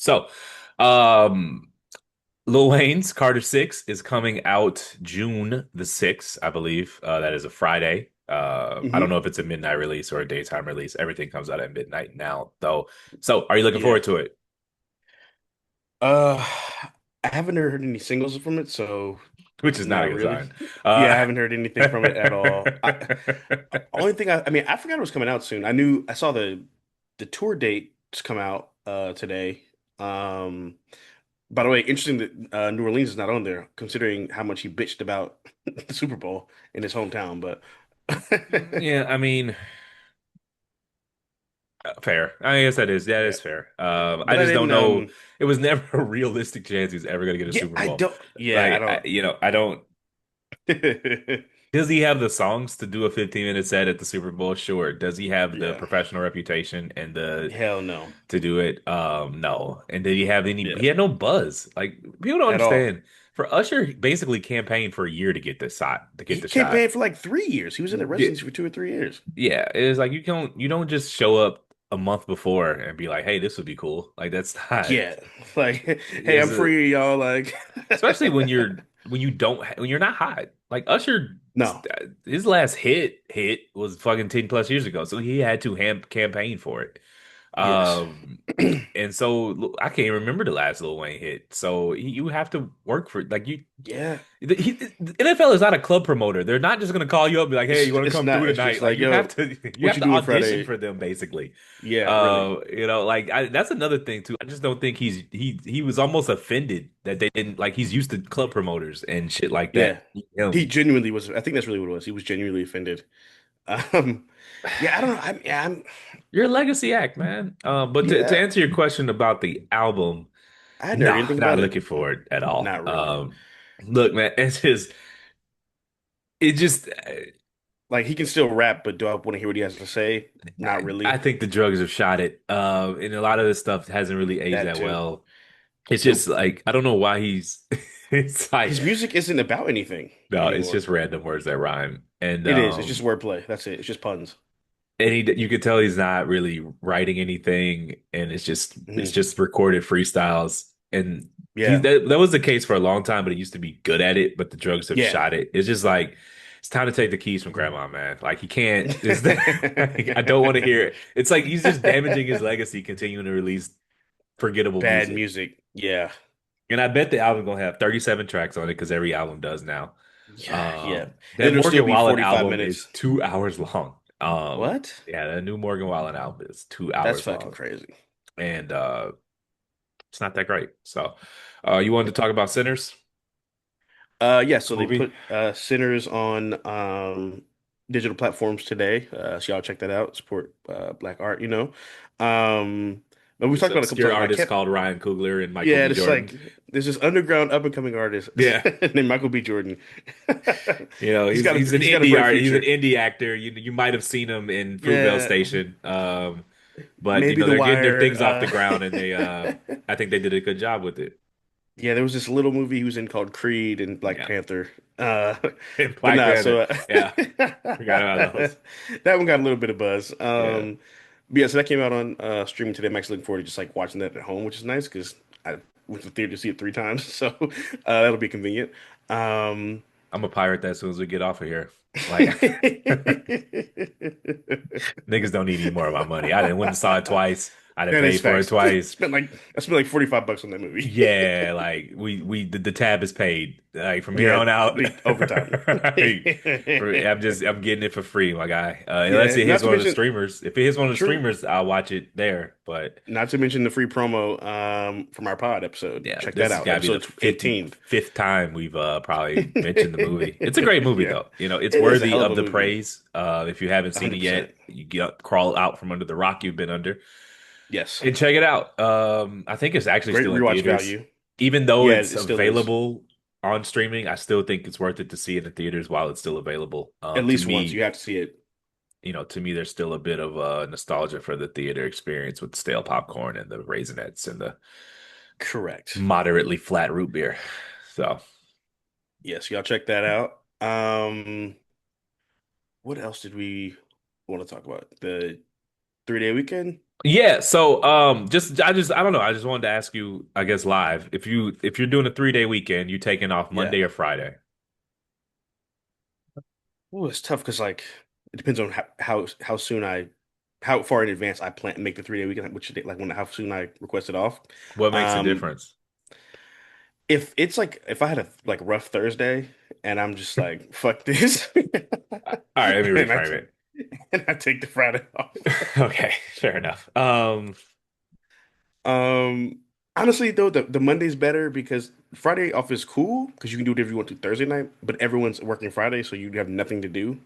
So, um, Lil Wayne's Carter 6 is coming out June the 6th, I believe. That is a Friday. I don't Hmm. know if it's a midnight release or a daytime release. Everything comes out at midnight now, though. So, are you looking Yeah. forward to it? Uh, I haven't heard any singles from it, so Which is not a not good really. sign. Yeah, Uh, I haven't heard anything from it at all. Only thing I mean, I forgot it was coming out soon. I saw the tour dates come out today. Um, by the way, interesting that New Orleans is not on there, considering how much he bitched about the Super Bowl in his hometown. But yeah, I mean, fair. I guess that is yeah, fair. I but I just don't didn't. know. It was never a realistic chance he's ever going to get a Yeah, Super I Bowl. don't. Yeah, I Like, don't. I don't. Does he have the songs to do a 15-minute set at the Super Bowl? Sure. Does he have the Yeah, professional reputation and the hell no. to do it? No. And did he have any? Yeah, He had no buzz. Like people don't at all. understand. For Usher, basically campaigned for a year to get this shot. To get He the shot. campaigned for like 3 years. He was in a Yeah, residency for 2 or 3 years. yeah. It's like you don't just show up a month before and be like, hey, this would be cool. Like that's not. Yeah, like, hey, Is I'm a free, y'all. Like, especially when you don't when you're not hot. Like Usher, no, his last hit was fucking 10 plus years ago, so he had to campaign for it. yes, Um, and so I can't even remember the last Lil Wayne hit. So you have to work for like you. yeah. The NFL is not a club promoter. They're not just going to call you up and be like, "Hey, you want to It's come through not. It's just tonight?" Like like, you have yo, to you what have you to doing audition Friday? for them basically. Yeah, really. Like that's another thing too. I just don't think he was almost offended that they didn't like he's used to club promoters and shit like Yeah, that. he Him. genuinely was. I think that's really what it was. He was genuinely offended. Um, yeah, I don't know. I'm You're a legacy act, man. But to yeah. answer your question about the album, I hadn't heard no, anything not about it. looking for it at all. Not really. Look, man, it just Like he can still rap, but do I want to hear what he has to say? Not I really. think the drugs have shot it. And a lot of this stuff hasn't really aged That that too. well. It's just Nope. like I don't know why he's it's like His music isn't about anything no, it's anymore. just random words that rhyme. It is. It's just wordplay. That's it. It's just puns. And you could tell he's not really writing anything and it's Mhm. just recorded freestyles. And Yeah. that was the case for a long time, but he used to be good at it, but the drugs have Yeah. shot it. It's just like it's time to take the keys from grandma, man. Like he can't it's I don't want to hear it. It's like he's just damaging his legacy continuing to release forgettable Bad music. music. Yeah. And I bet the album gonna have 37 tracks on it because every album does now. Yeah. Yeah. And That it'll still Morgan be Wallen 45 album is minutes. 2 hours long. What? Yeah, the new Morgan Wallen album is two That's hours fucking long, crazy. and it's not that great. So, you wanted to talk about Sinners, Yeah, the so they movie? put Sinners on digital platforms today. So y'all check that out. Support Black art, you know. But we This talked about it a couple obscure times. I artist kept called Ryan Coogler and Michael Yeah, B. it's Jordan. like there's this underground up and coming artist Yeah, named Michael B. Jordan. he's He's got a bright he's an future. indie actor. You might have seen him in Fruitvale Yeah, Station. But maybe The they're getting their Wire. things off the ground, and I think they did a good job with it. Yeah, there was this little movie he was in called Creed and Black Yeah, Panther. Uh, and but Black nah, Panther. so Yeah, forgot about those. that one got a little bit of buzz. Yeah. But yeah, so that came out on streaming today. I'm actually looking forward to just like watching that at home, which is nice because I went to the theater to see it 3 times, so that'll be convenient. Um, I'm a pirate that as soon as we get off of here. Like niggas don't need any more of my money. I didn't went and saw it twice. I didn't That pay is for it facts. twice. I spent like $45 on that movie. Yeah, like the tab is paid. Like from here Yeah, on out. the overtime. Like, I'm getting it for free, my guy. Unless Yeah, it hits not to one of the mention streamers. If it hits one of the true. streamers, I'll watch it there. But Not to mention the free promo from our pod episode. yeah, Check this that has out. got to be the Episode 50 15. fifth time we've probably mentioned the movie. It's a great movie Yeah. though. It's It is a worthy hell of of a the movie. praise. If you haven't seen it 100%. yet, you get crawl out from under the rock you've been under Yes. and check it out. I think it's actually Great still in rewatch theaters. value. Even though Yeah, it's it still is. available on streaming, I still think it's worth it to see it in theaters while it's still available. At least once. You have to see it. To me, there's still a bit of nostalgia for the theater experience with stale popcorn and the Raisinets and the Correct. moderately flat root beer. So, Yes, y'all check that out. What else did we want to talk about? The 3-day weekend? Yeah, so I don't know. I just wanted to ask you, I guess live, if you're doing a 3-day weekend, you taking off Yeah. Monday or Friday? Oh, it's tough because like it depends on how soon how far in advance I plan make the 3-day weekend, like which day, like when how soon I request it off. What makes a Um, difference? if it's like if I had a like rough Thursday and I'm just like fuck this, All right, let me and I reframe t it. and I take the Friday off. Okay, fair enough. Um, honestly though, the Monday's better because Friday off is cool because you can do whatever you want to Thursday night, but everyone's working Friday, so you have nothing to do.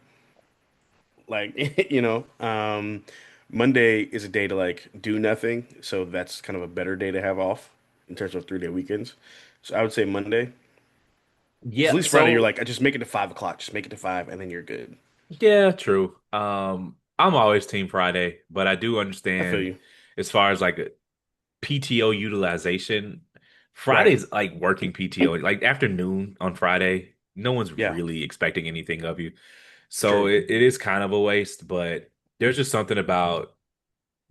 Like, Monday is a day to like do nothing, so that's kind of a better day to have off in terms of 3-day weekends. So I would say Monday. Because at Yeah, least Friday, you're so like, I just make it to 5 o'clock, just make it to five, and then you're good. yeah, true. I'm always Team Friday, but I do I feel understand you. as far as like PTO utilization, Right. Friday's like working PTO, like afternoon on Friday, no one's Yeah, really expecting anything of you. So true. it is kind of a waste, but there's just something about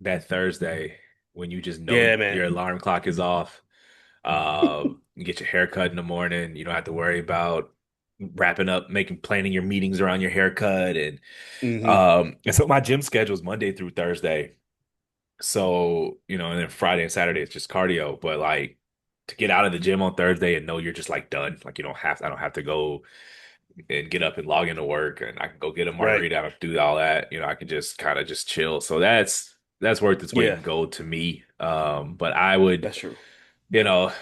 that Thursday when you just know Yeah, your man. alarm clock is off. You get your hair cut in the morning. You don't have to worry about wrapping up, planning your meetings around your haircut. Hmm. And so my gym schedule is Monday through Thursday. So, and then Friday and Saturday it's just cardio. But like to get out of the gym on Thursday and know you're just like done. Like I don't have to go and get up and log into work and I can go get a Right. margarita. I don't have to do all that. I can just kind of just chill. So that's worth its weight Yeah, in gold to me. But I would, that's true.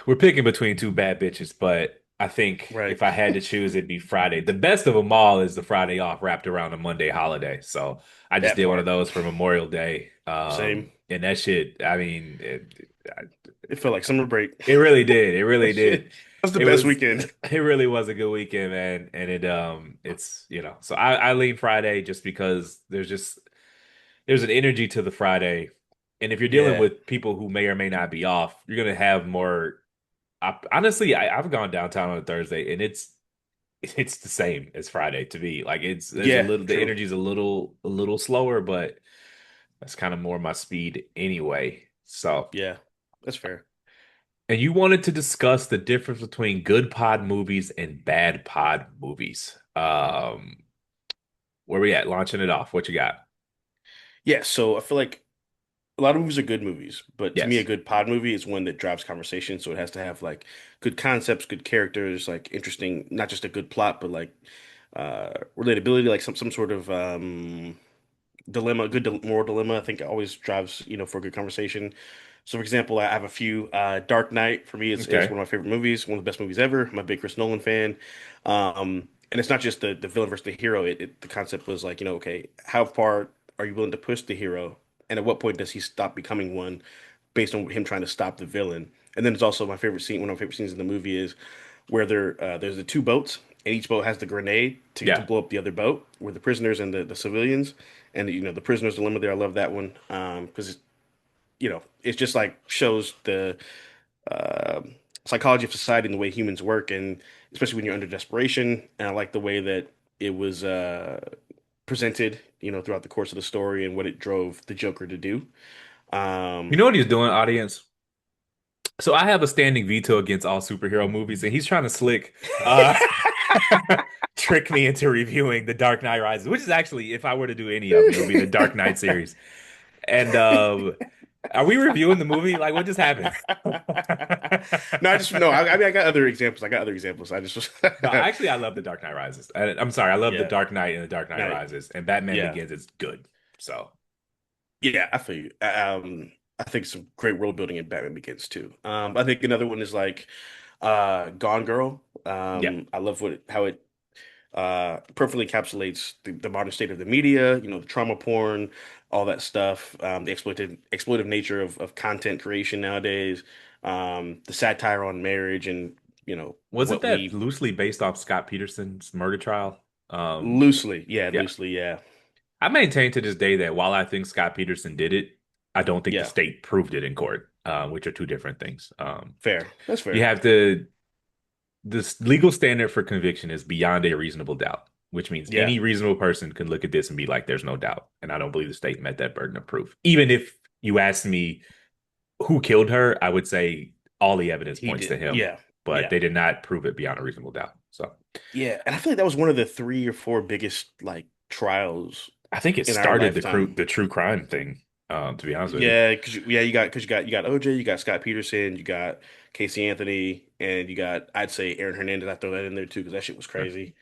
we're picking between two bad bitches, but I think Right. if I had to choose, it'd be Friday. The best of them all is the Friday off wrapped around a Monday holiday. So I just That did one of part. those for Memorial Day. Same. And that shit, I mean, It felt like summer break. it really did. It That really shit. did. That's the It best was weekend. it really was a good weekend, man. And so I lean Friday just because there's an energy to the Friday. And if you're dealing Yeah. with people who may or may not be off, you're gonna have more honestly, I've gone downtown on a Thursday and it's the same as Friday to me. Like there's a Yeah, little the true. energy's a little slower, but that's kind of more my speed anyway. So Yeah, that's fair. And you wanted to discuss the difference between good pod movies and bad pod movies. Where we at? Launching it off. What you got? Yeah, so I feel like a lot of movies are good movies, but to me, a Yes. good pod movie is one that drives conversation. So it has to have like good concepts, good characters, like interesting, not just a good plot, but like relatability, like some sort of dilemma, moral dilemma. I think always drives, for a good conversation. So, for example, I have a few. Dark Knight for me is Okay. one of my favorite movies, one of the best movies ever. I'm a big Chris Nolan fan. And it's not just the villain versus the hero. The concept was like, okay, how far are you willing to push the hero, and at what point does he stop becoming one, based on him trying to stop the villain? And then it's also my favorite scene. One of my favorite scenes in the movie is where there's the two boats, and each boat has the grenade to Yeah. blow up the other boat, where the prisoners and the civilians, and the prisoners dilemma there. I love that one because it's just like shows the uh, psychology of society and the way humans work, and especially when you're under desperation. And I like the way that it was presented, throughout the course of the story and what it drove the Joker to do. You Um, know what he's doing, audience? So I have a standing veto against all superhero movies, and he's trying to uh trick me into reviewing The Dark Knight Rises, which is actually, if I were to do any of them, it would be the Dark Knight series. And are we reviewing the movie? Like, what just happened? no, I just no. I mean, I got other examples. I got other examples. I just No, actually, I love The Dark Knight Rises. I'm sorry, I love The yeah, Dark Knight and The Dark Knight no, Rises, and Batman yeah. Begins is good. So, Yeah, I feel you. I think some great world building in Batman Begins too. I think another one is like Gone Girl. yeah. I love how it perfectly encapsulates the modern state of the media, the trauma porn, all that stuff, the exploitive nature of content creation nowadays, the satire on marriage and, Wasn't what that we loosely based off Scott Peterson's murder trial? yeah, Yeah. loosely, yeah. I maintain to this day that while I think Scott Peterson did it, I don't think the Yeah, state proved it in court, which are two different things. fair. That's You fair. have to, this legal standard for conviction is beyond a reasonable doubt. which means Yeah, any reasonable person can look at this and be like, there's no doubt. And I don't believe the state met that burden of proof. Even if you asked me who killed her, I would say all the evidence he points to did. him, Yeah, but yeah, they did not prove it beyond a reasonable doubt. So yeah. And I feel like that was one of the three or four biggest like trials I think it in our started lifetime. the true crime thing, to be honest with you. Yeah, yeah, you got OJ, you got Scott Peterson, you got Casey Anthony, and you got I'd say Aaron Hernandez. I throw that in there too because that shit was crazy.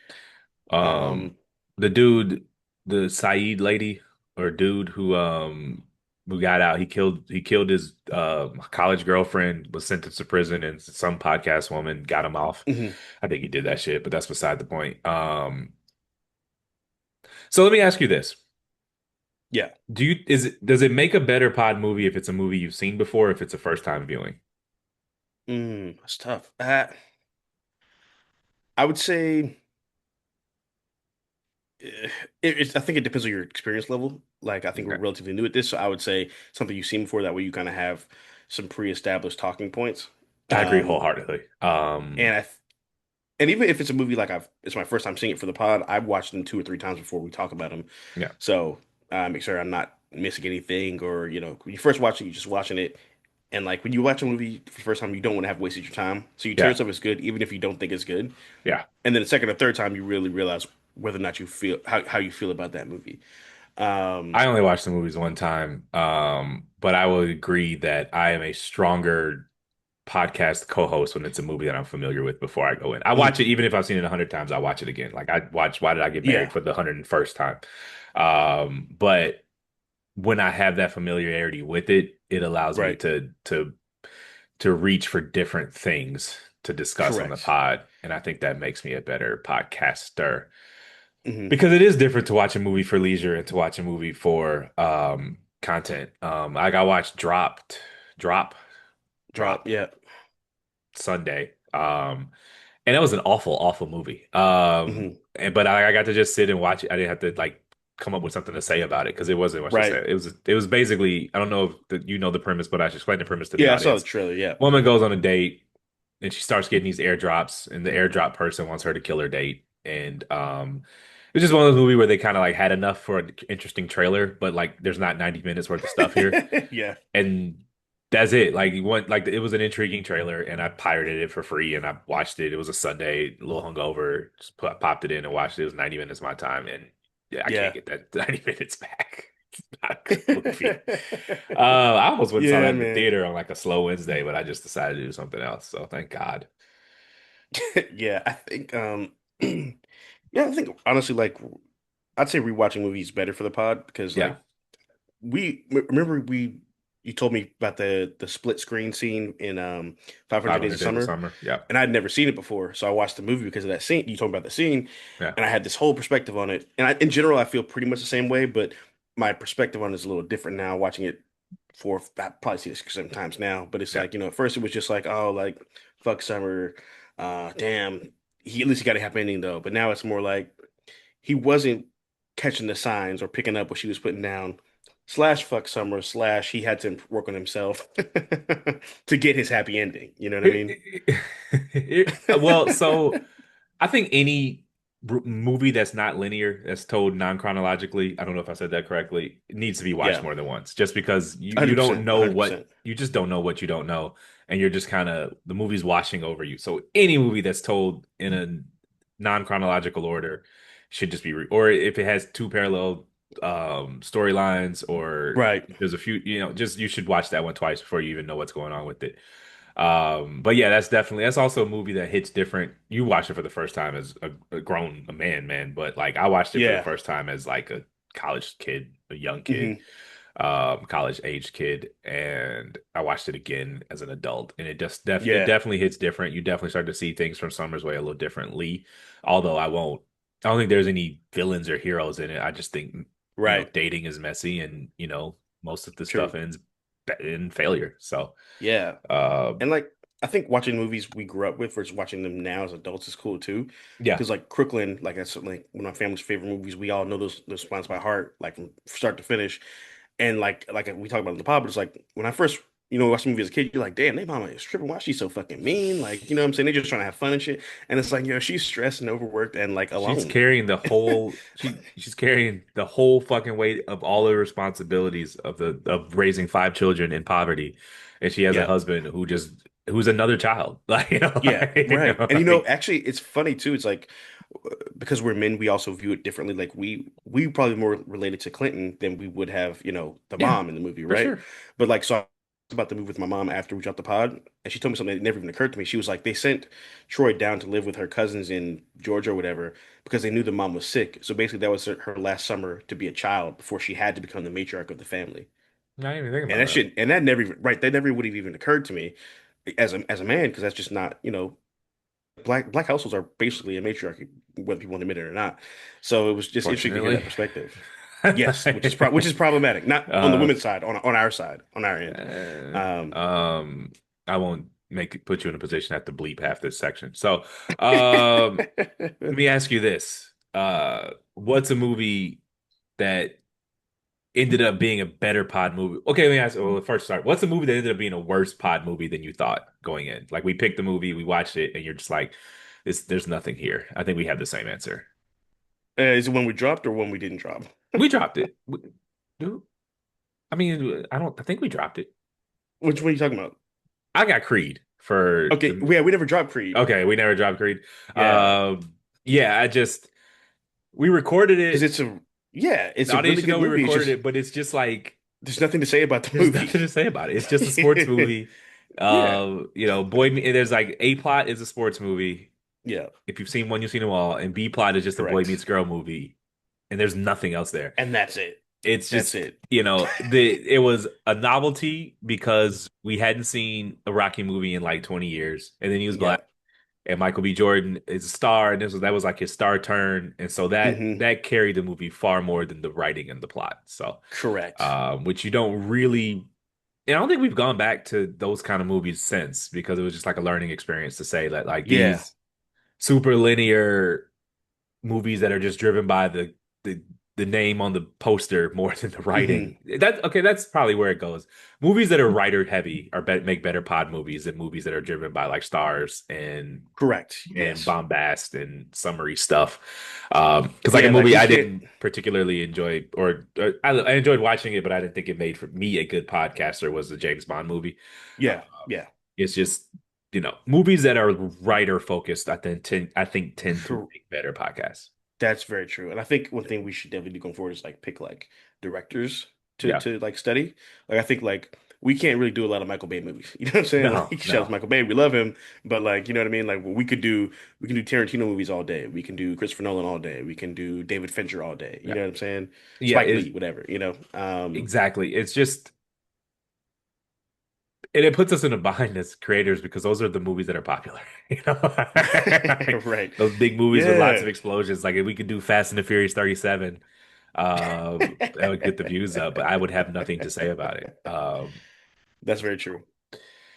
Um, Um, the dude, the Saeed lady or dude who got out, he killed his college girlfriend, was sentenced to prison, and some podcast woman got him off. mhm, I think he did that shit, but that's beside the point. So let me ask you this. yeah, Does it make a better pod movie if it's a movie you've seen before, if it's a first time viewing? that's tough. I would say I think it depends on your experience level. Like I think we're Okay. relatively new at this, so I would say something you've seen before. That way, you kind of have some pre-established talking points. I agree Um, wholeheartedly. and I And even if it's a movie like it's my first time seeing it for the pod, I've watched them two or three times before we talk about them. Yeah, So make sure I'm not missing anything, or when you first watch it, you're just watching it, and like when you watch a movie for the first time, you don't want to have wasted your time. So you tell yeah, yourself it's good, even if you don't think it's good. yeah. And then the second or third time, you really realize whether or not you feel how you feel about that movie. Um, I only watched the movies one time, but I will agree that I am a stronger podcast co-host when it's a movie that I'm familiar with before I go in. I watch mhm, it even if I've seen it 100 times. I watch it again. Like I watch Why Did I Get Married yeah, for the 101st time. But when I have that familiarity with it, it allows me right, to reach for different things to discuss on the correct. pod, and I think that makes me a better podcaster Hmm. because it is different to watch a movie for leisure and to watch a movie for content. Like I watched Drop, Drop, Drop yeah, Sunday. And it was an awful movie. hmm, But I got to just sit and watch it. I didn't have to like come up with something to say about it because it wasn't much to right. say. It was basically I don't know if you know the premise, but I should explain the premise to the Yeah, I saw the audience. trailer. Yeah, Woman goes on a date and she starts getting these airdrops, and the airdrop person wants her to kill her date. And it's just one of those movies where they kind of like had enough for an interesting trailer, but like there's not 90 minutes worth of stuff here. yeah. And that's it. Like it was an intriguing trailer, and I pirated it for free, and I watched it. It was a Sunday, a little hungover, just popped it in and watched it. It was 90 minutes of my time, and yeah, I can't Yeah. get that 90 minutes back. It's not a good movie. I almost went and saw Yeah, that in the man. theater on like a slow Wednesday, but I just decided to do something else. So thank God. Yeah, I think yeah, I think honestly like I'd say rewatching movies is better for the pod because Yeah, like remember we you told me about the split screen scene in 500 Days 500 of Days of Summer, Summer. Yeah, and I'd never seen it before, so I watched the movie because of that scene. You told me about the scene, yeah, and I had this whole perspective on it. And in general, I feel pretty much the same way, but my perspective on it is a little different now. Watching it for I've probably seen it 6 or 7 times now, but it's yeah. like at first it was just like, oh, like fuck Summer, damn. He at least he got a happy ending though, but now it's more like he wasn't catching the signs or picking up what she was putting down. Slash fuck Summer slash he had to work on himself to get his happy ending. You know what I mean? Well, so I think any movie that's not linear, that's told non-chronologically, I don't know if I said that correctly, it needs to be watched Yeah, more than once, just because you don't 100%, know what 100%. you just don't know what you don't know, and you're just kind of the movie's washing over you. So any movie that's told in a non-chronological order should just be or if it has two parallel storylines or Right. there's a few, just you should watch that one twice before you even know what's going on with it. But yeah, that's also a movie that hits different. You watched it for the first time as a man, but like I watched it for the Yeah. first time as like a college kid, a young kid, Hmm. college age kid, and I watched it again as an adult, and it Yeah. definitely hits different. You definitely start to see things from Summer's Way a little differently. Although I don't think there's any villains or heroes in it. I just think Right. dating is messy, and most of the True. stuff ends in failure. So. Yeah. Uh, And like I think watching movies we grew up with versus watching them now as adults is cool too. Yeah, Because like Crooklyn, like that's like one of my family's favorite movies. We all know those lines by heart, like from start to finish. And like we talked about in the pod, but it's like when I first watch the movie as a kid, you're like, damn, they mama is tripping. Why is she so fucking mean? Like, you know what I'm saying? They're just trying to have fun and shit. And it's like, she's stressed and overworked and like She's alone. carrying the whole she's carrying the whole fucking weight of all the responsibilities of raising five children in poverty. And she has a Yeah. husband who's another child. Like, Yeah, right. And like actually, it's funny too. It's like because we're men, we also view it differently. Like we probably more related to Clinton than we would have, the yeah, mom in the movie, for right? sure. But like, so I was about to move with my mom after we dropped the pod, and she told me something that never even occurred to me. She was like, they sent Troy down to live with her cousins in Georgia or whatever because they knew the mom was sick. So basically, that was her last summer to be a child before she had to become the matriarch of the family. Not even thinking And about that that. shit, and that never even, right, that never would have even occurred to me as a man because that's just not, black households are basically a matriarchy, whether people want to admit it or not. So it was just interesting to hear Fortunately. that perspective. Yes, which is problematic, not on the uh women's side, on our side, on our end. Uh, Um, um, I won't put you in a position to have to bleep half this section. So, let me ask you this: what's a movie that ended up being a better pod movie? Okay, let me ask. Well, first start. What's a movie that ended up being a worse pod movie than you thought going in? Like we picked the movie, we watched it, and you're just like, "This, there's nothing here." I think we have the same answer. is it when we dropped or when we didn't drop? We dropped it. Dude, I mean, I don't. I think we dropped it. Which one are you talking about? I got Creed for Okay, the. yeah, we never dropped Creed. Okay, we never dropped Creed. Yeah, Yeah, we recorded because it. it's The a audience really should know good we movie. It's recorded just it, but it's just like there's nothing to say about the there's movie. nothing to say about it. It's just a sports movie. Yeah, There's like A plot is a sports movie. yeah, If you've seen one, you've seen them all. And B plot is just a boy meets correct. girl movie, and there's nothing else there. And that's it. It's That's just it. it was a novelty because we hadn't seen a Rocky movie in like 20 years, and then he was Yeah. black. And Michael B. Jordan is a star, and that was like his star turn, and so Hmm. that carried the movie far more than the writing and the plot. So, Correct. which you don't really, and I don't think we've gone back to those kind of movies since because it was just like a learning experience to say that like Yeah. these super linear movies that are just driven by the the name on the poster more than the Hmm. writing. That okay, that's probably where it goes. Movies that are writer heavy make better pod movies than movies that are driven by like stars Correct. and Yes. bombast and summary stuff. Because like a Yeah, like movie we I can't. didn't particularly enjoy, or I enjoyed watching it, but I didn't think it made for me a good podcaster was the James Bond movie. Uh, Yeah. Yeah. it's just movies that are writer focused. I think tend to Cor- make better podcasts. That's very true. And I think one thing we should definitely do going forward is like pick like directors to Yeah. to like study. Like I think like we can't really do a lot of Michael Bay movies. You know what I'm saying? No, Like shout out to no. Michael Bay, we love him, but like you know what I mean? Like we can do Tarantino movies all day. We can do Christopher Nolan all day. We can do David Fincher all day. You Yeah. know what I'm saying? Yeah, Spike Lee, whatever. exactly. It's just and it puts us in a bind as creators because those are the movies that are popular. You know, Like, Right. those big movies with lots of Yeah. explosions. Like if we could do Fast and the Furious 37, that would get the views up, but I would have nothing to say about it. That's very true.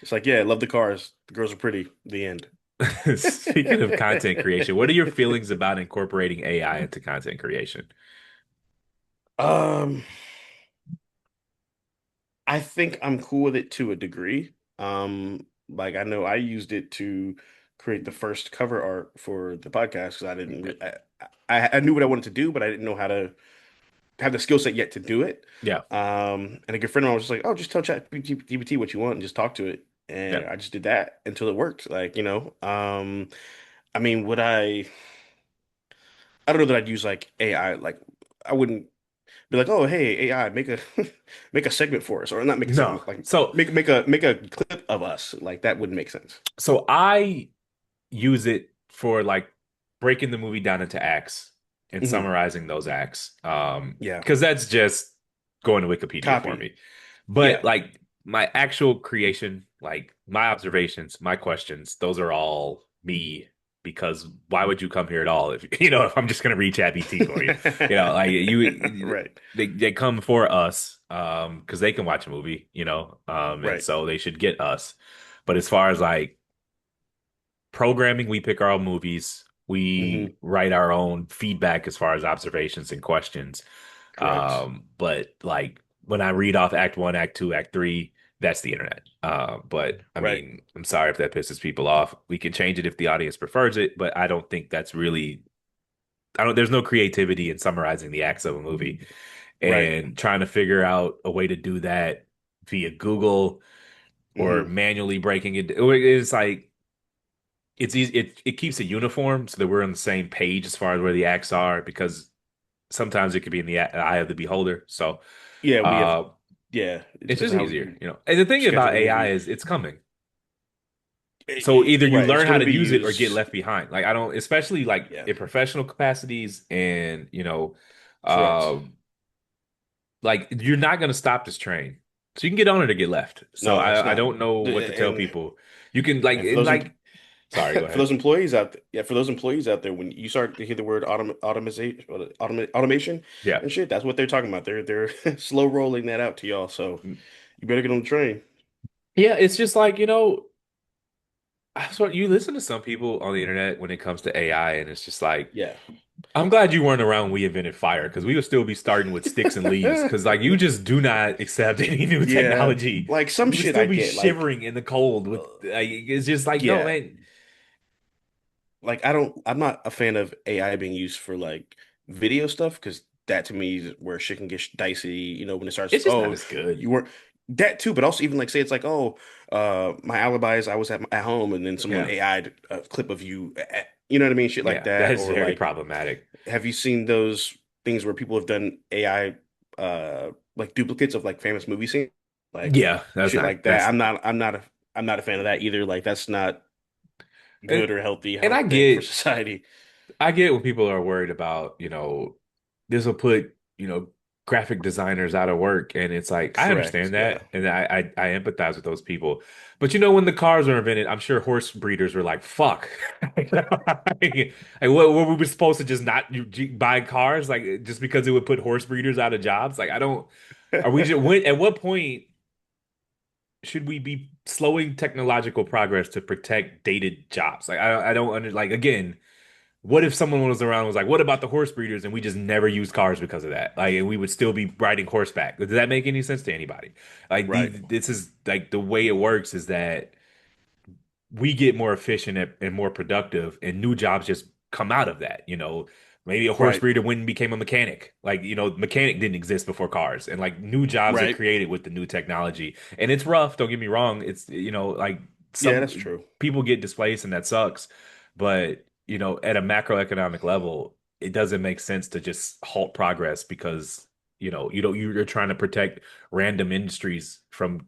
It's like, yeah, love the cars. The girls are pretty. The end. Speaking of content creation, what are your feelings about incorporating AI into content creation? Um, I think I'm cool with it to a degree. Like I know I used it to create the first cover art for the podcast because I didn't Okay. re I knew what I wanted to do, but I didn't know how to have the skill set yet to do it. Yeah, And a good friend of mine was just like, "Oh, just tell ChatGPT what you want and just talk to it." yeah. And I just did that until it worked. I mean, would I don't know that I'd use like AI. Like, I wouldn't be like, "Oh, hey, AI, make a make a segment for us," or not make a No. segment, like So make a clip of us. Like that wouldn't make sense. so I use it for like breaking the movie down into acts and Hmm. summarizing those acts. Yeah, Because that's just going to Wikipedia for copy. me. But Yeah, like my actual creation, like my observations, my questions, those are all me. Because why would you come here at all if if I'm just gonna read ChatGPT for you? Like right, they come for us, because they can watch a movie, and right. so they should get us. But as far as like programming, we pick our own movies. We Hmm. write our own feedback as far as observations and questions. Correct. But like when I read off Act One, Act Two, Act Three, that's the internet. But I Right. mean, I'm sorry if that pisses people off. We can change it if the audience prefers it, but I don't think that's really. I don't. There's no creativity in summarizing the acts of a movie Right. and trying to figure out a way to do that via Google or Hmm. manually breaking it. It's like it's easy. It keeps it uniform so that we're on the same page as far as where the acts are because sometimes it could be in the eye of the beholder. So, Yeah, we have. uh, Yeah, it it's depends just on how easier, we you know. And the thing schedule about the AI movie. is it's coming. So either you Right. It's learn how going to to be use it or get used. left behind. Like I don't, especially like Yeah. in professional capacities and Correct. um, like you're not going to stop this train. So you can get on it or get left. So No, it's I not. don't know what to tell And people. You can like and for and those like sorry, go for ahead. those employees out there, yeah, for those employees out there, when you start to hear the word automation Yeah. and shit, that's what they're talking about. They're slow rolling that out to y'all. So you better get on the train. Yeah, it's just like, I sort you listen to some people on the internet when it comes to AI, and it's just like, Yeah. I'm glad you weren't around when we invented fire because we would still be starting with sticks and leaves because like you just do not accept any new Yeah. technology. Like some You would shit still I be get. Like, shivering in the cold uh, with like it's just like no yeah. man. Like I'm not a fan of AI being used for like video stuff because that to me is where shit can get dicey, when it starts, It's just not oh, as good. you weren't that too, but also even like say it's like, oh, my alibi is I was at home and then someone Yeah. AI'd a clip of you, you know what I mean? Shit like Yeah, that that. is Or very like, problematic. have you seen those things where people have done AI like duplicates of like famous movie scenes? Like Yeah, that's shit not like that. that's I'm not a fan of that either. Like that's not and, good or healthy, I and don't think, for society. I get when people are worried about, this will put, graphic designers out of work. And it's like, I Correct. understand Yeah. that. And I empathize with those people. But when the cars were invented, I'm sure horse breeders were like, fuck. Like, what were we supposed to just not buy cars? Like, just because it would put horse breeders out of jobs? Like, I don't, are we just, at what point should we be slowing technological progress to protect dated jobs? Like, I don't under, like, again, what if someone was around and was like, what about the horse breeders? And we just never used cars because of that. Like, and we would still be riding horseback. Does that make any sense to anybody? Like, Right. this is like the way it works is that we get more efficient and more productive, and new jobs just come out of that. Maybe a horse Right. breeder went and became a mechanic. Like, mechanic didn't exist before cars, and like new jobs are Right. created with the new technology. And it's rough, don't get me wrong. It's, like Yeah, that's some true. people get displaced, and that sucks. But, at a macroeconomic level, it doesn't make sense to just halt progress because you're trying to protect random industries from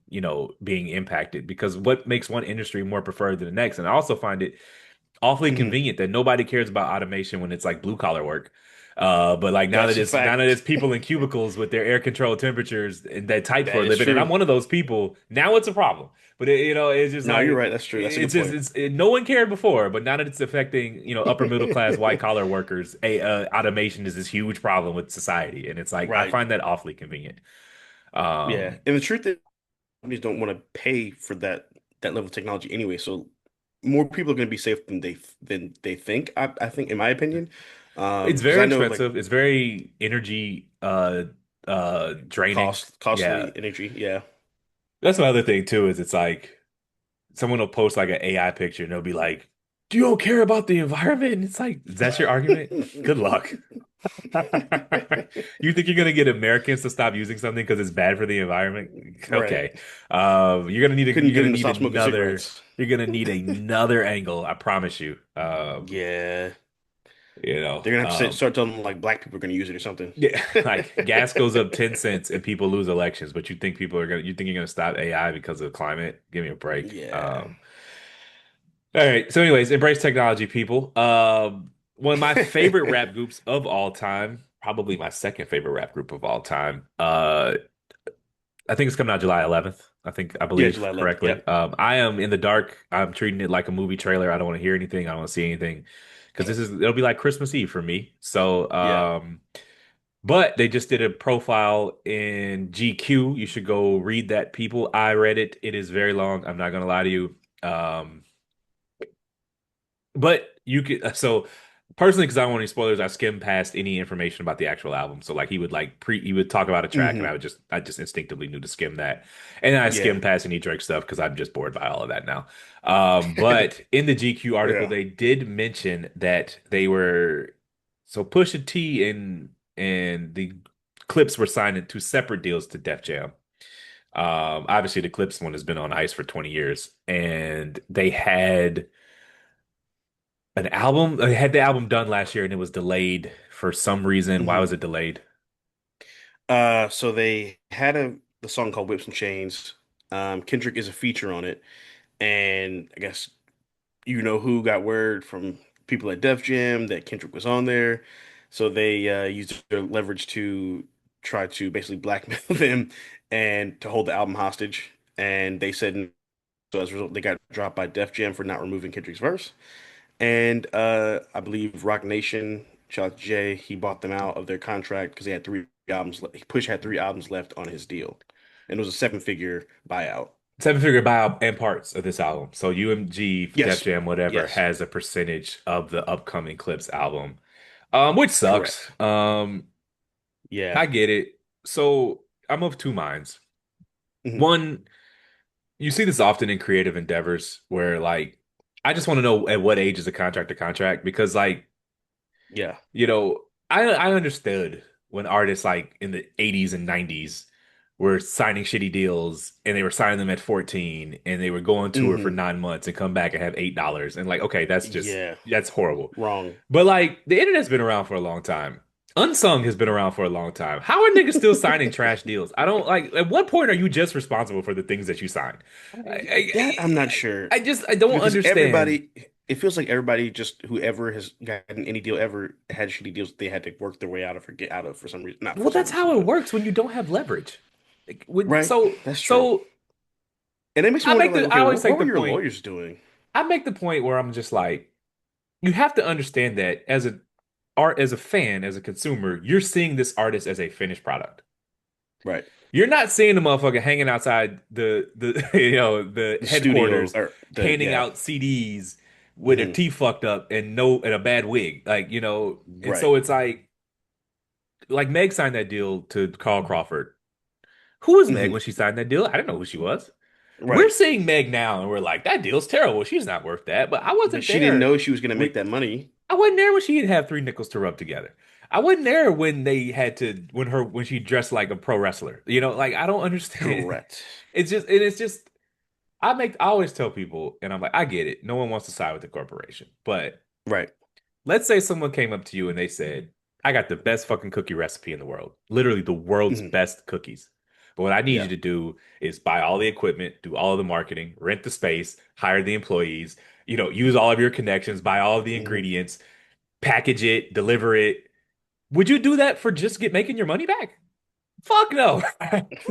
being impacted because what makes one industry more preferred than the next. And I also find it awfully Hmm. convenient that nobody cares about automation when it's like blue collar work. But like That's a now that fact. it's people in cubicles with their air controlled temperatures and that type for That a is living, and I'm true. one of those people. Now it's a problem. But it's just No, you're like right. That's true. That's a good point. no one cared before, but now that it's affecting upper middle class white collar workers, automation is this huge problem with society, and it's like I Right. find that awfully convenient. Yeah. Um, And the truth is, companies don't want to pay for that level of technology anyway. So more people are going to be safe than they think. I think, in my opinion, it's because very I know like expensive. It's very energy draining. Yeah. costly energy. Yeah. That's another thing too, is it's like someone will post like an AI picture and they'll be like, "Do you don't care about the environment?" And it's like, is that your argument? Good luck. You think you're gonna get Americans to stop using something because it's bad for the environment? Right. Okay. Couldn't get them to stop smoking cigarettes. you're gonna need another angle, I promise you. Yeah. You know, They're gonna have to um, start telling them like black people are gonna use it or something. Yeah, like gas goes up 10 cents and people lose elections, but you think you're gonna stop AI because of climate? Give me a break. Yeah. All right. So, anyways, embrace technology, people. One of my favorite rap groups of all time, probably my second favorite rap group of all time. I think it's coming out July 11th. I Yeah, believe July 11th. correctly. Yep. I am in the dark. I'm treating it like a movie trailer. I don't want to hear anything. I don't want to see anything because it'll be like Christmas Eve for me. So, Yeah. but they just did a profile in GQ. You should go read that, people. I read it. It is very long. I'm not gonna lie to you. But you could so personally, because I don't want any spoilers, I skimmed past any information about the actual album. So like he would talk about a track, and Hmm. I just instinctively knew to skim that, and then I Yeah. skimmed past any Drake stuff because I'm just bored by all of that now. But in the GQ article, Yeah. they did mention that they were so Pusha T and the Clipse were signed into separate deals to Def Jam. Obviously, the Clipse one has been on ice for 20 years, and they had an album. They had the album done last year, and it was delayed for some reason. Why Hmm. was it delayed? So they had the song called Whips and Chains. Kendrick is a feature on it, and I guess you know who got word from people at Def Jam that Kendrick was on there. So they used their leverage to try to basically blackmail them and to hold the album hostage. And they said so as a result, they got dropped by Def Jam for not removing Kendrick's verse. And I believe Rock Nation, shout out to Jay, he bought them out of their contract because they had three albums. Push had three albums left on his deal, and it was a seven-figure buyout. Seven figure buyout and parts of this album. So UMG, Def Yes, Jam, whatever, yes, has a percentage of the upcoming Clips album, which sucks. correct. Yeah. I get it. So I'm of two minds. Hmm. One, you see this often in creative endeavors where like I just want to know at what age is a contract a contract because like Yeah. you know, I understood when artists like in the 80s and 90s were signing shitty deals and they were signing them at 14 and they would go on tour for Hmm. 9 months and come back and have $8 and like okay, Yeah. that's horrible. Wrong. But like the internet's been around for a long time. Unsung has been around for a long time. How are niggas still signing trash deals? I don't like at what point are you just responsible for the things that you sign? I That I'm not I, sure I don't because understand. everybody, it feels like everybody just whoever has gotten any deal ever had shitty deals they had to work their way out of or get out of for some reason. Not for Well, some that's reason, how it but works when you don't have leverage. Like, right. That's true. so And it makes me wonder, like, I okay, always what make were the your point. lawyers doing? I make the point where I'm just like, you have to understand that as a fan, as a consumer, you're seeing this artist as a finished product. Right. You're not seeing the motherfucker hanging outside the the The studio headquarters or the handing yeah. out CDs with their Hmm. teeth fucked up and no and a bad wig. Like, and Right. so it's like Meg signed that deal to Carl Crawford. Who was Meg Hmm. when she signed that deal? I didn't know who she was. We're Right. seeing Meg now and we're like, that deal's terrible. She's not worth that. But But she didn't know she was gonna make when that money. I wasn't there when she didn't have three nickels to rub together. I wasn't there when they had to when she dressed like a pro wrestler. Like I don't understand. Correct. It's just I always tell people, and I'm like, I get it. No one wants to side with the corporation. But Right. let's say someone came up to you and they said, I got the best fucking cookie recipe in the world. Literally the world's Hmm. best cookies. But what I need you Yeah. to do is buy all the equipment, do all of the marketing, rent the space, hire the employees, use all of your connections, buy all of the Hmm. ingredients, package it, deliver it. Would you do that for just get making your money back? Fuck no.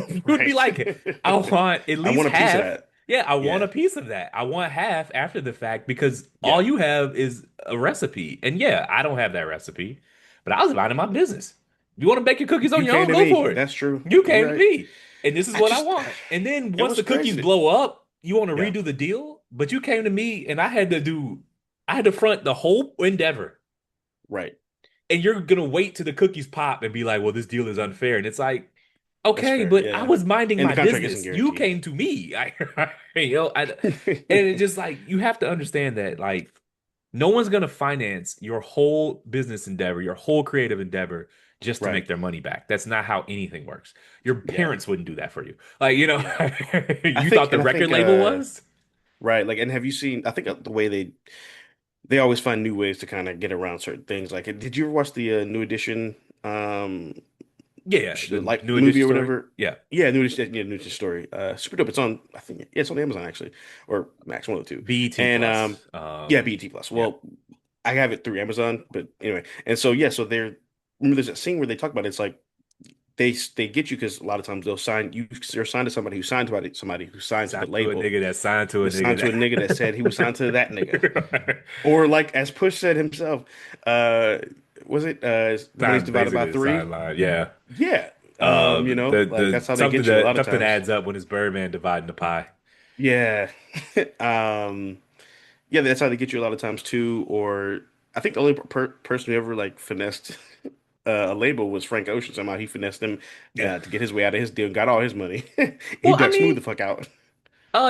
You would be Right. like, I want at I least want a piece of half. that. Yeah, I want Yeah. a piece of that. I want half after the fact because all Yeah. you have is a recipe. And yeah, I don't have that recipe, but I was minding my business. You want to bake your cookies on You your came own? to Go me. for it. That's true. You You're came to right. me, and this is I what I just want. And then it once was the crazy cookies that blow up, you want to yeah. redo the deal, but you came to me and I had to front the whole endeavor. Right. And you're gonna wait till the cookies pop and be like, well, this deal is unfair. And it's like, That's okay, fair. but I Yeah. was minding And the my contract isn't business. You guaranteed. came to me. And it's just like you have to understand that like no one's gonna finance your whole business endeavor, your whole creative endeavor just to Right. make their money back. That's not how anything works. Your Yeah. parents wouldn't do that for you. Like, Yeah. you thought the I record think label was? right, like and have you seen I think the way they always find new ways to kind of get around certain things. Like did you ever watch the New Edition um Yeah, the like new movie edition or story. whatever? Yeah. Yeah, New Edition, yeah, New Edition story. Super dope. It's on I think yeah, it's on Amazon actually or Max one of the two. BET And Plus. yeah, BET Plus. Yeah. Well, I have it through Amazon, but anyway. And so yeah, so they're remember there's that scene where they talk about it, it's like they get you because a lot of times they'll sign you. You're signed to somebody who signed to somebody who signed to the Signed to a label. nigga that signed to a They signed to a nigga that said he was signed to that nigga. nigga Or like as Push said himself, uh, was it the money's signed divided by basically the three? sideline. Yeah. Yeah. Like The that's how they get you a lot of something times. adds up when it's Birdman dividing the pie. Yeah. Um, yeah, that's how they get you a lot of times too. Or I think the only person who ever like finessed a label was Frank Ocean. Somehow he finessed him Yeah. to get his way out of his deal, got all his money. He Well, I ducked smooth the mean, fuck out.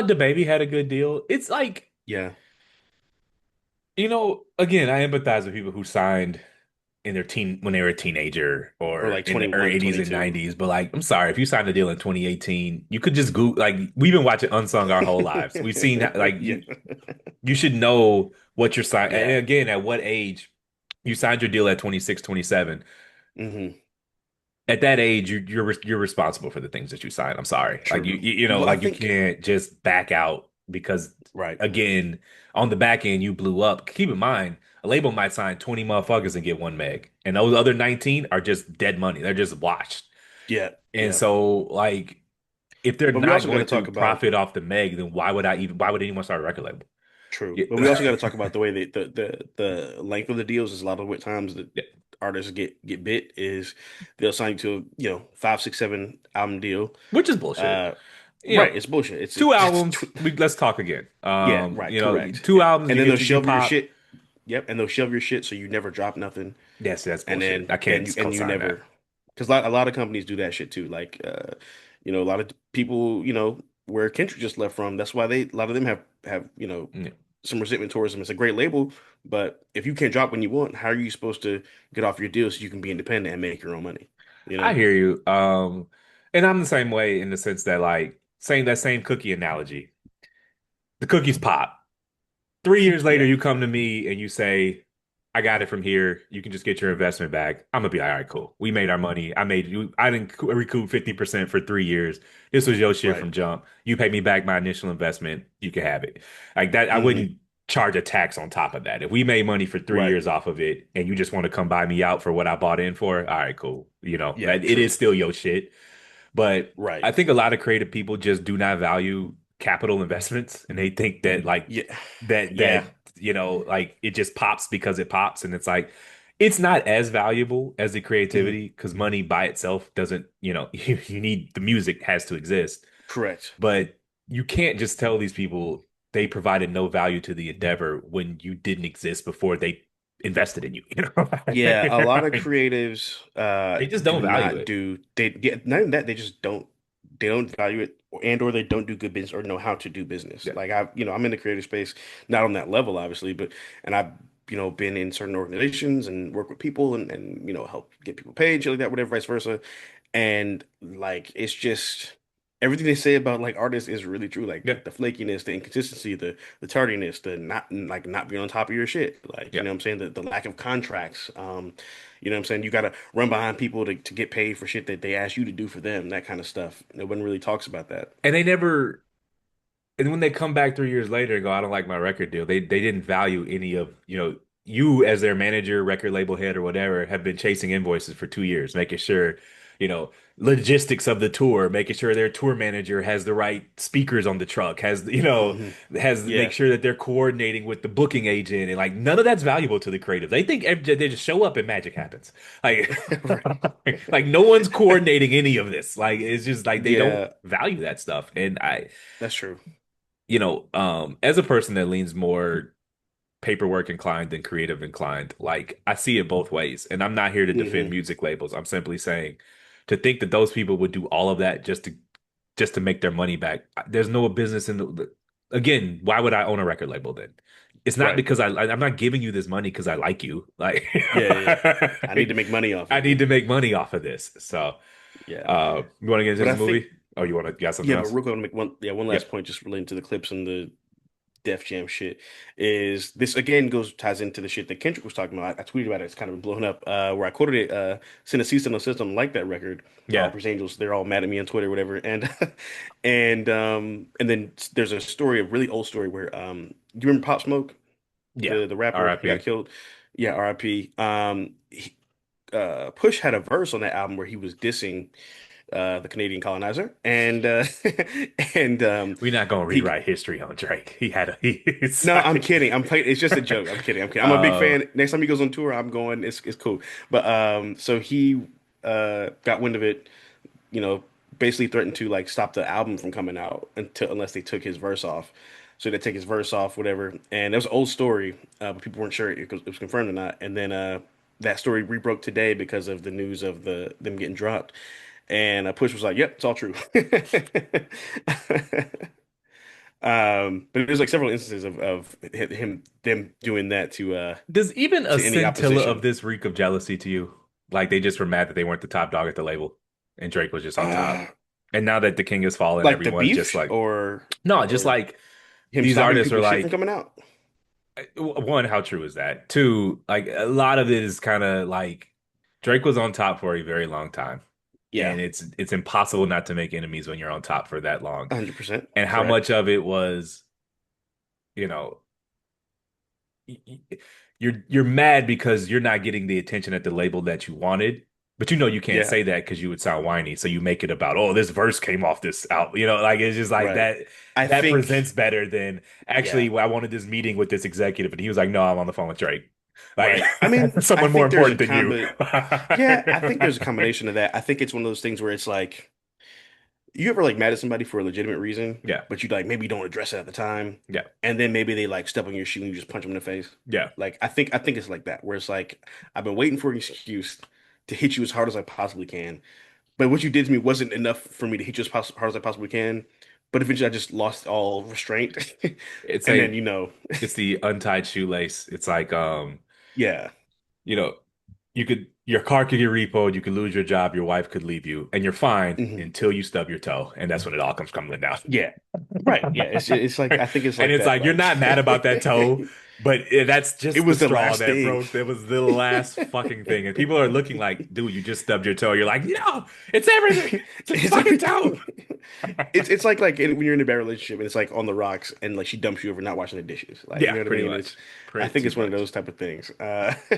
the baby had a good deal. It's like, Yeah, again, I empathize with people who signed in their teen when they were a teenager or or like in the early 21, 80s and 22. 90s. But like, I'm sorry, if you signed a deal in 2018, you could just go like we've been watching Unsung our whole lives. We've seen like Yeah, you should know what you're signing. And yeah. again, at what age you signed your deal at 26, 27. Hmm. At that age, you're responsible for the things that you sign. I'm sorry. Like True. Well, I like you think can't just back out because right. again, on the back end you blew up. Keep in mind, a label might sign 20 motherfuckers and get 1 meg. And those other 19 are just dead money. They're just washed. Yeah, And yeah. so like if they're But we not also got to going to talk about profit off the meg, then why would anyone start a record label? true. Yeah. But we also got to talk about the way that the length of the deals is a lot of what times that Yeah. artists get bit is they'll sign you to a 5, 6, 7 album deal. Which is bullshit. Uh, You know, right, it's bullshit. two albums, let's talk again. Yeah, right, correct. Two albums, And you then they'll you shove your pop. shit. Yep, and they'll shove your shit so you never drop nothing. Yes, that's And bullshit. I then can't you co-sign that. never, because a lot of companies do that shit too. Like, a lot of people, where Kendrick just left from. That's why a lot of them have Yeah. some resentment towards him. It's a great label, but if you can't drop when you want, how are you supposed to get off your deal so you can be independent and make your own money? You I know? hear you. And I'm the same way in the sense that like saying that same cookie analogy. The cookies pop. 3 years later, Yeah, you come to me and you say, I got it from here. You can just get your investment back. I'm gonna be like, all right, cool. We made our money. I didn't recoup 50% for 3 years. This was your shit right. from jump. You pay me back my initial investment. You can have it. Like that, I Hmm. wouldn't charge a tax on top of that. If we made money for three Right. years off of it and you just want to come buy me out for what I bought in for, all right, cool. Yeah, That it true. is still your shit. But Right. I think a lot of creative people just do not value capital investments and they think that like Yeah. that Yeah. that like it just pops because it pops and it's like it's not as valuable as the Hmm. creativity because money by itself doesn't, you need the music has to exist. Correct. But you can't just tell these people they provided no value to the endeavor when you didn't exist before they invested in you, Yeah, a lot of creatives They just do don't value not it. do they get not even that they just don't value it or they don't do good business or know how to do business. Yeah. Like I'm in the creative space, not on that level obviously, but and I've been in certain organizations and work with people and help get people paid, shit like that, whatever, vice versa. And like it's just everything they say about like artists is really true. Like Yeah. the flakiness, the inconsistency, the tardiness, the not being on top of your shit. Like, Yeah. what I'm saying? The lack of contracts. What I'm saying? You gotta run behind people to get paid for shit that they ask you to do for them, that kind of stuff. No one really talks about that. And they never and when they come back 3 years later and go, I don't like my record deal, they didn't value any of, you as their manager, record label head, or whatever, have been chasing invoices for 2 years, making sure, you know, logistics of the tour, making sure their tour manager has the right speakers on the truck, Hmm. has make Yeah. sure that they're coordinating with the booking agent, and like none of that's valuable to the creative. They think they just show up and magic happens. Like, Right. like no one's coordinating any of this. Like it's just like they don't Yeah, value that stuff. And that's true. as a person that leans more paperwork inclined than creative inclined, like I see it both ways. And I'm not here to defend Hmm. music labels. I'm simply saying to think that those people would do all of that just to make their money back. There's no business in again, why would I own a record label then? It's not Right. because I'm not giving you this money because I like you. Like Yeah, yeah, yeah. I need to make money off I of need you. to make money off of this. So Yeah. you want to get into But this I think movie? Oh, you got something yeah, but else? real quick, I want to make one Yeah. last point just relating to the Clipse and the Def Jam shit is this again ties into the shit that Kendrick was talking about. I tweeted about it. It's kind of blown up. Where I quoted it. Send a cease and desist on like that record. Yeah. Chris Angels. They're all mad at me on Twitter, whatever. And and then there's a story, a really old story where do you remember Pop Smoke, Yeah. the rapper? He got RIP. killed. Yeah, R.I.P. Push had a verse on that album where he was dissing the Canadian colonizer, and and We're not gonna he rewrite history on Drake. He had a he's no, I'm like kidding. I'm playing. It's just a joke. I'm kidding. I'm kidding. I'm a big uh fan. Next time he goes on tour, I'm going. It's cool. But so he got wind of it. You know, basically threatened to like stop the album from coming out unless they took his verse off. so they take his verse off, whatever. And that was an old story, but people weren't sure it was confirmed or not. And then that story rebroke today because of the news of them getting dropped. And Push was like, "Yep, it's all true." But there's like several instances of them doing that Does even a to any scintilla of opposition. this reek of jealousy to you? Like they just were mad that they weren't the top dog at the label and Drake was just on top. Uh, And now that the king has fallen, like the everyone's just beef like, no, just or like him these stopping artists are people's shit from like, coming out. one, how true is that? Two, like a lot of it is kind of like Drake was on top for a very long time. Yeah, And it's impossible not to make enemies when you're on top for that long. 100% And how much correct. of it was, you know, you're mad because you're not getting the attention at the label that you wanted, but you know you can't Yeah, say that because you would sound whiny. So you make it about, oh, this verse came off this out. Like it's just like right. that I that presents think, better than yeah, actually I wanted this meeting with this executive and he was like, no, I'm on the phone with Drake. Like right. I mean, I someone more think there's a important than you. combo. Yeah, I think there's a combination of that. I think it's one of those things where it's like you ever like mad at somebody for a legitimate reason, Yeah. but you like maybe don't address it at the time, Yeah. and then maybe they like step on your shoe and you just punch them in the face. Yeah. Like I think it's like that, where it's like I've been waiting for an excuse to hit you as hard as I possibly can, but what you did to me wasn't enough for me to hit you as hard as I possibly can. But eventually, I just lost all restraint, It's and then a it's the untied shoelace. It's like yeah, you know, your car could get repoed, you could lose your job, your wife could leave you, and you're fine hmm until you stub your toe, and that's when it all comes crumbling down. yeah, right, yeah. It's like I think it's And like it's that. like you're Like not mad about that toe, but that's it just the was the straw last that thing. broke. That was the last fucking thing, and people are looking like, dude, you just stubbed your toe. You're like, no, it's everything. It's a It's fucking toe. everything. It's like when you're in a bad relationship and it's like on the rocks and like she dumps you over not washing the dishes. Like you Yeah, know what I pretty mean? much, I think pretty it's one of much. those type of things.